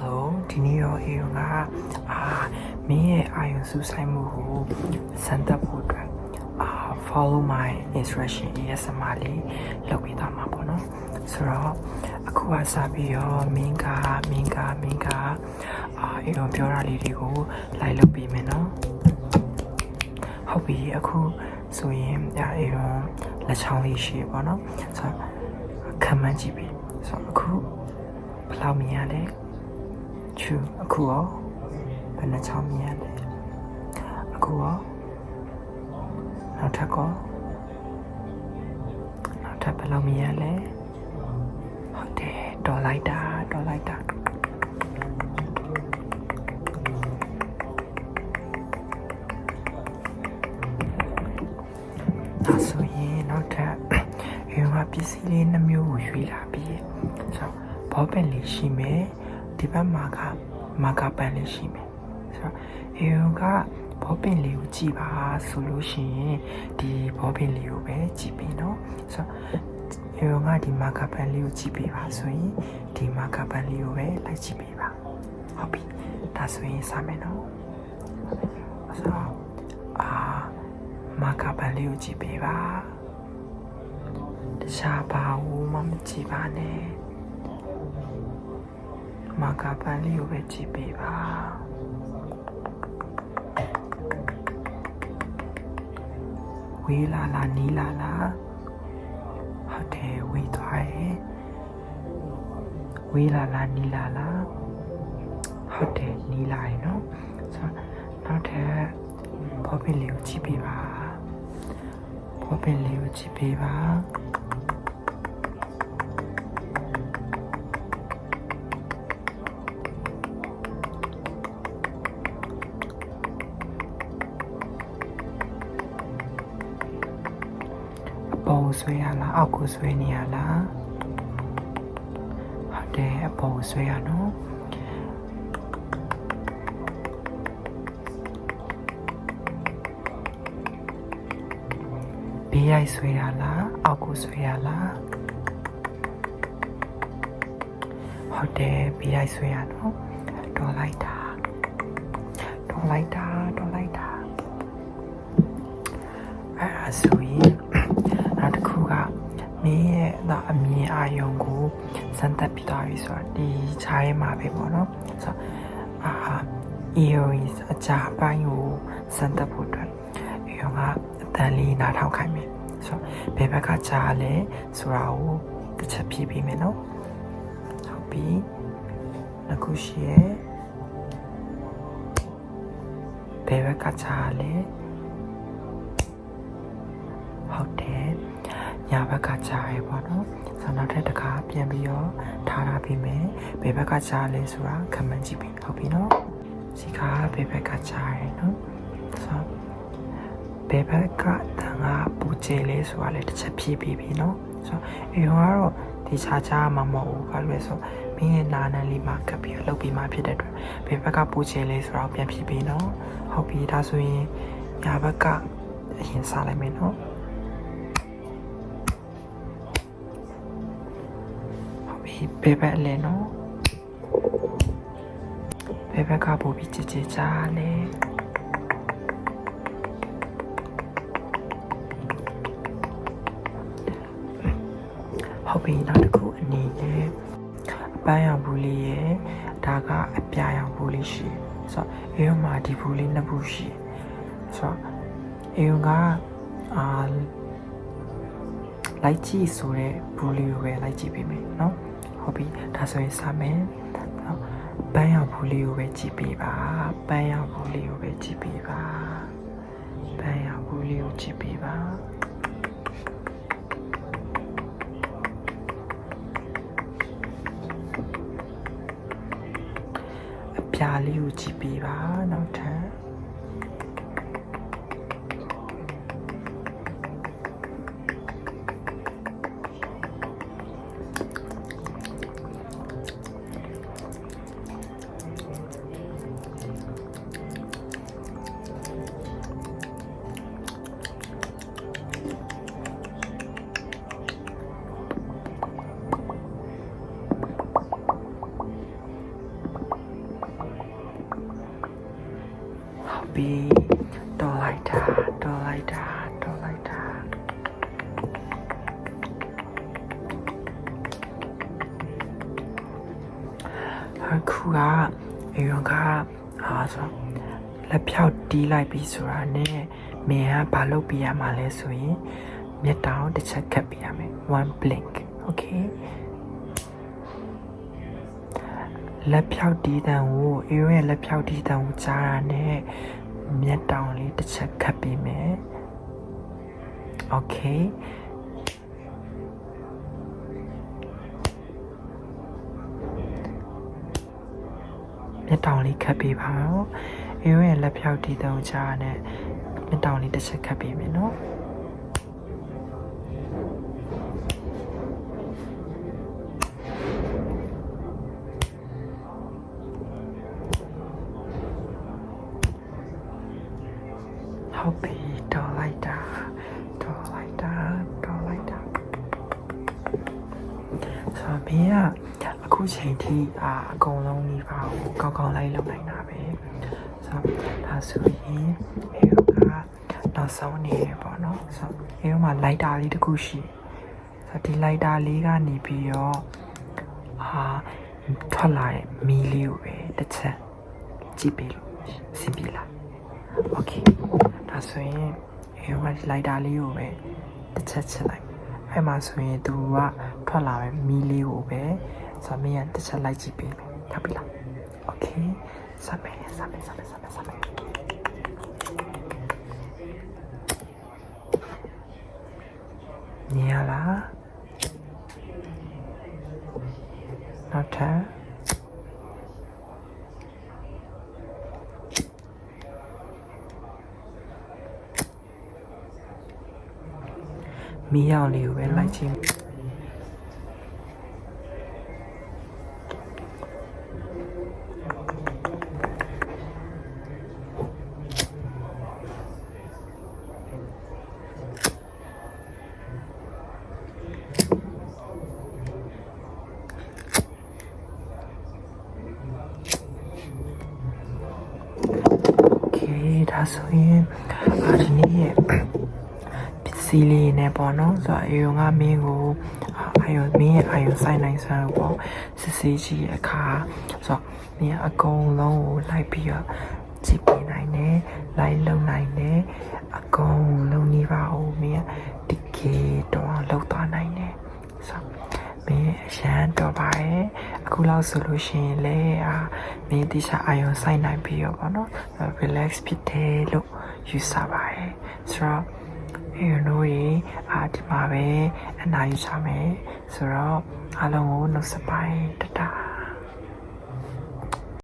Hello ဒီနေ့ရောအေရောကမင်းရဲ့အာယုံစူးစိုက်မှုကိုစမ်းသပ်ဖို့အတွက်follow my instruction ASMR လေးလုပ်ပေးသွားမှာပေါ့နော်ဆိုတော့အခုကစပြီးတော့မင်းကအေရောပြောတာလေးတွေကိုလိုက်လုပ်ပေးမယ်နော်ဟုတ်ပြီအခုဆိုရင်အေရောလက်ချောင်းလေးရှိပေါ့နော်ဆိုတော့ခံမှန်းကြည့်ပြီဆိုတော့အခုဘယ်လောက်မြင်ရလဲချူအခုရောဘယ်နှချောင်းမြင်ရလဲအခုရောနောက်ထပ်ဘယ်လောက်မြင်ရလဲဟုတ်တယ်တော်လိုက်တာဒါဆိုရင်နောက်ထပ်ရေဝပစ္စည်းလေးနှမျိုးကိုရွေးလာပြီးဆိုတော့ဘောပင်လေးရှိမယ်ဒီဘက်မှာကမာကာပန်လေးရှိမယ်ဆိုတော့ရေဝကဘောပင်လေးကိုကြည့်ပါဆိုလို့ရှိရင်ဒီဘောပင်လေးကိုပဲကြည့်ပြီးနော်ဆိုတော့ရေဝကဒီမာကာပန်လေးကိုကြည့်ပြီးပါဆိုရင်ဒီမာကာပန်လေးကိုပဲလိုက်ကြည့်ပြီးပါဟုတ်ပြီဒါဆိုရင်စမယ်နော်ဆိုတော့မာကာပန်လေးကိုကြည့်ပြီးပါတခြားဘာလို့မှမကြည့်ပါနဲ့မာကာပန်လေးကိုပဲကြည့်ပေးပါဝေးလာလားနီးလာလားဟုတ်တယ်ဝေးသွားရဲ့ဝေးလာလားနီးလာလားဟုတ်တယ်နီးလာရင်နော်ဆိုတော့နောက်ထပ်ဘောပင်လေးကိုကြည့်ပေးပါဘောပင်လေးကိုကြည့်ပေးပါပေါ်ဆွဲရလားအောက်ကိုဆွဲနေရလားဟုတ်တယ်အပေါ်ဆွဲရနော်ဘေးရိုက်ဆွဲရလားအောက်ကိုဆွဲရလားဟုတ်တယ်ဘေးရိုက်ဆွဲရနော်တော်လိုက်တာအဲ့ဒါဆိုရင်နောက်တစ်ခုကမင်းရဲ့အမြင်အာရုံကိုစမ်းသပ်ပြီးသွားပြီဆိုတော့ဒီခြားရဲမှာပဲပေါ့နော်ဆိုတော့earrings အကြပိုင်းကိုစမ်းသပ်ဖို့အတွက်ရောကအတန်လေးနားထောင်ခိုင်းမယ်ဆိုတော့ဘယ်ဘက်ကကြားလဲဆိုတာကိုတစ်ချက်ဖြည့်ပေးမယ်နော်ဟုတ်ပြီအခုရှိရဲ့ဘယ်ဘက်ကကြားလဲဟုတ်တယ်ညာဘက်ကကြားရပေါ့နော်ဆိုတော့နောက်ထပ်တစ်ခါပြန်ပြီးတော့ထားပေးမယ်ဘယ်ဘက်ကကြားလဲဆိုတာခမန်းကြည့်ပြီဟုတ်ပြီနော်ဒီကဘယ်ဘက်ကကြားရနော်ဆိုတော့ဘယ်ဘက်ကတန်ကပူကျဲလဲဆိုတာလည်းတစ်ချက်ဖြည့်ပြီးပြီနော်ဆိုတော့အေရောကတော့ဒီခြားခြားမှာမဟုတ်ဘူးဘာလို့လဲဆိုတော့မင်းရဲ့နာနန်းလေးမှာကပ်ပြီးလှုပ်ပြီးမှဖြစ်တဲ့အတွက်ဘယ်ဘက်ကပူကျဲလဲဆိုတာကိုပြန်ဖြည့်ပြီးနော်ဟုတ်ပြီဒါဆိုရင်ညာဘက်ကအရင်စားလိုက်မယ်နော်ဘယ်ဘက်လဲနော်ဘယ်ဘက်ကပို့ပြီးကြည်ကြားလဲဟုတ်ပြီနောက်တစ်ခုအနေနဲ့အပန်းရောင်ဘူးလေးရဲ့ဒါကအပြာရောင်ဘူးလေးရှိဆိုတော့အေယုံမှာဒီဘူးလေးနှစ်ဘူးရှိဆိုတော့အေယုံကလိုက်ကြည့်ဆိုတဲ့ဘူးလေးကိုပဲလိုက်ကြည့်ပေးမယ်နော်ဟုတ်ပြီဒါဆိုရင်စမယ်ပန်းရောင်ဘူးလေးကိုပဲကြည့်ပေးပါပန်းရောင်ဘူးလေးကိုပဲကြည့်ပေးပါပန်းရောင်ဘူးလေးကိုကြည့်ပေးပါအပြာလေးကိုကြည့်ပေးပါနောက်ထပ် ပြီတော်လိုက်တာအခုကအေရောကဆိုလက်ဖြောက်တီးလိုက်ပြီဆိုတာနဲ့မင်းကဘာလုပ်ပြရမှာလဲဆိုရင်မျက်တောင်တစ်ချက်ခတ်ပြရမယ် one blink okay လက်ဖြောက်တီးတန်ကိုအေရောရဲ့လက်ဖြောက်တီးတန်ကိုကြားတာနဲ့မျက်တောင်လေးတစ်ချက်ခတ်ပြမယ် okayမျက်တောင်လေးခတ်ပေးပါတော့အေးရဲ့လက်ဖြောက်တီးတုံးချာနဲ့မျက်တောင်လေးတစ်ချက်ခတ်ပေးမယ်နော်ဟုတ်ပြီတော်လိုက်တာဆိုဘင်းကအခုချိန်ထိအကုန်လုံးဒီပါကိုကောင်းလိုက်လုပ်နိုင်တာပဲဆိုဒါဆိုရင်အေးကနောက်ဆုံးနေပေါ့နော်ဆိုအေးမှာလိုက်တာလေးတစ်ခုရှိဆိုဒီလိုက်တာလေးကနေပြီးတော့ထွက်လာတဲ့မီးလေးကိုပဲတစ်ချက်ကြည့်ပေးလို့စင်ပြေလားโอเคဒါဆိုရင်အေးကဒီလိုက်တာလေးကိုပဲတစ်ချက်ချက်လိုက်အဲ့မှာဆိုရင်သူကထွက်လာတဲ့မီးလေးကိုပဲဆိုမင်းကတစ်ချက်လိုက်ကြည့်ပေးမယ်ဟုတ်ပြီလားโอเคစမယ်နေရလားနောက်ထပ်မီးရောင်လေးကိုပဲလိုက်ချင်းဒါဆိုရင်ဒီနေ့ရဲ့စီလီနဲ့ပေါ့နော်ဆိုတော့အေယုံကမင်းကိုအာယုံဆိုင်နိုင်စမ်းပေါ့စစ်စေးကြီးအခါဆိုတော့မင်းအကုန်လုံးကိုလိုက်ပြီးတော့ကြည့်ပြနိုင်တယ်လိုက်လုံနိုင်တယ်အကုန်လုံးနေပါဦးမင်းဒီကေတော့လောက်သွားနိုင်တယ်ဆိုတော့မင်းအရန်တော့ပါရဲ့အခုလောက်ဆိုလို့ရှိရင်လေမင်းတိကျအာယုံဆိုင်နိုင်ပြီးတော့ပေါ့နော် relax ဖြစ်တယ်လို့ယူဆပါရဲ့ဆိုတော့အေးနိုးရေဒီမှာပဲအနားယူချမယ်ဆိုတော့အားလုံးကိုနှုတ်ဆက်ပိုင်းတတာ